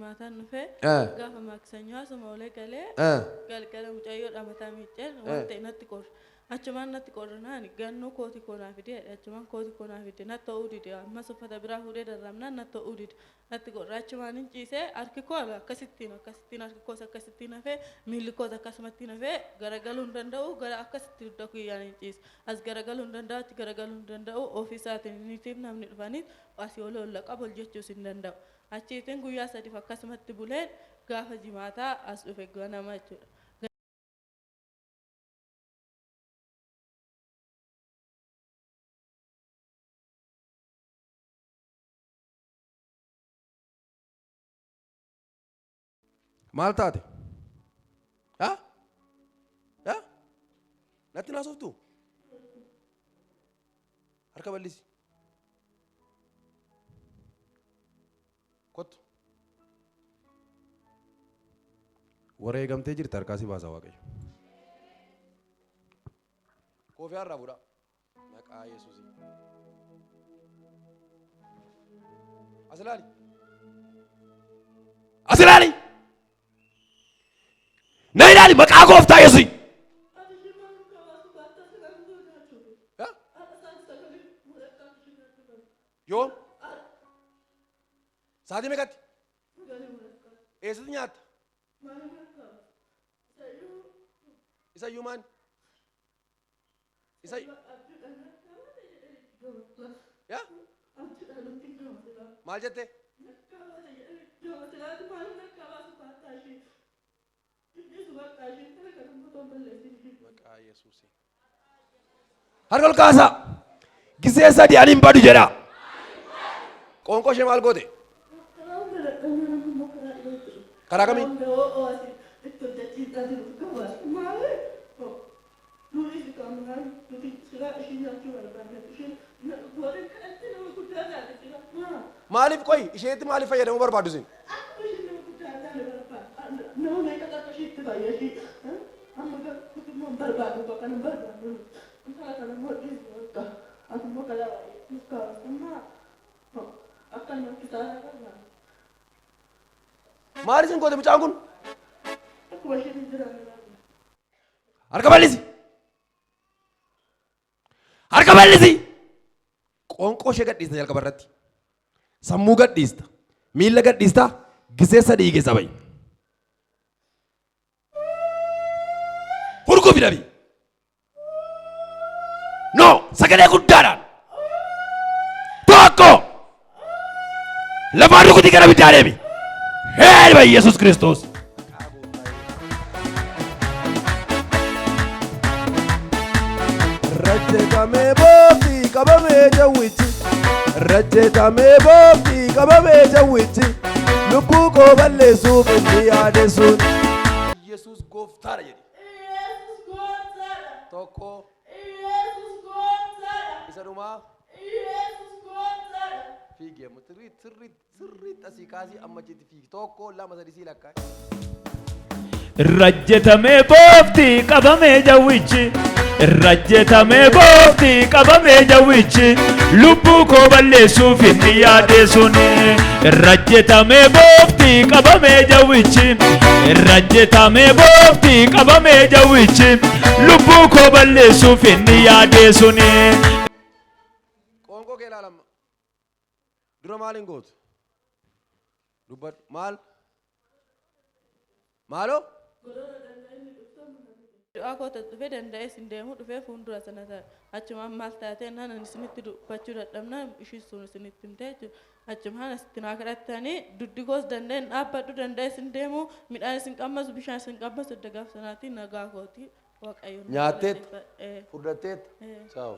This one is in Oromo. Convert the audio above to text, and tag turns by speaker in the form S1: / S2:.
S1: jimaatan nufe gaafa maksanyoo asuma olee galee galgala mucayyoo dhamataa miicceen waan ta'e natti qorra achumaan natti qorranaan gannoo kooti koonaa fidee achumaan kooti koonaa fidee natti ta'uu dide ammas uffata biraa fuudhee darramnaan natti ta'uu dide natti qorra achumaan hin ciisee harki koo akkasittiin harki koos akkasittiin hafee miilli koos akkasumatti hafee garagaluu hin danda'u gara akkasitti dudda guyyaan hin ciise as garagaluu hin danda'u achi garagaluu hin danda'u ofiisaatiin namni dhufanii asii ol qabu ol jechuus hin danda'u achiitiin guyyaa sadiif akkasumatti buleen gaafa jimaataa as dhufe ganama jechuudha.
S2: Maal taate? Natti naasoftu? Harka bal'isi. Kottu. Wareegamtee jirti harkaa si baasaa Waaqayyo. Koofii har'aa fuudha. Maqaa Yesuusii. As ilaali. As ilaali. Na ilaali maqaa Gooftaa Yesuusii. Yoom? Saatii meeqatti? Eessatti nyaatta? Isa iyyuu maani? Isa yaa? Maal jettee? Maqaa Yesuusii. Harka ol kaasaa. Gisee sadii ani hin badu jedhaa. Qoonqoo ishee maal goote? Karaa kamii? Maaliif qoyi isheetti maaliif fayyadamuu barbaaddu isin? Maal isin goote mucaan kun? Harka bal'isi. Harka bal'isi. Qoonqoo ishee gadhiista jalqaba irratti. Sammuu gadhiista. Miilla gadhiista. Gisee sadii keessa ba'i. Hurguu fidabi. No, sagalee guddaadhaan. Tokko. Lamaan rukutii gara biddaa deemi. Hee by Yesus Kristus.
S3: Rajjetame boofti qabamee jawwichi. Rajjetame boofti qabamee jawwichi. Lubbuu koo balleessuuf inni yaadeessuun.
S2: Yesus gooftaadha jedhi. Tokko. Isa dhumaa. Fiigee sirriitti asii kaasii amma jetti fiigi tokko lama sadii sii lakkaa.
S4: Rajjetame boofti qabamee jawwichi. Rajjetame boofti qabamee jawwichi. Lubbuu koo balleessuuf inni yaadeessuun. Rajjetame boofti qabamee jawwichi. Rajjetame boofti qabamee jawwichi. Lubbuu koo balleessuuf inni yaadeessuun.
S2: Qoonqoo kee ilaalama. Dura maaliin gootu? Dubbadhu maal? Maaloo?
S1: Du'aa koota dhufee danda'ee sin deemu dhufee fuuldura sana ta'a. Achumaan maal taatee naan isinitti dubbachuu dadhabnaan ishii sun isinitti himtee jechuudha. Achumaan asitti naa kadhattanii duddi koos danda'een dhaabbadhu danda'ee sin deemu midhaan isin qabbasu bishaan isin qabbasu edda gaaf sanaatiin nagaa kooti Waaqayyoon.
S2: Nyaatteet? Furdatteet? Sawa.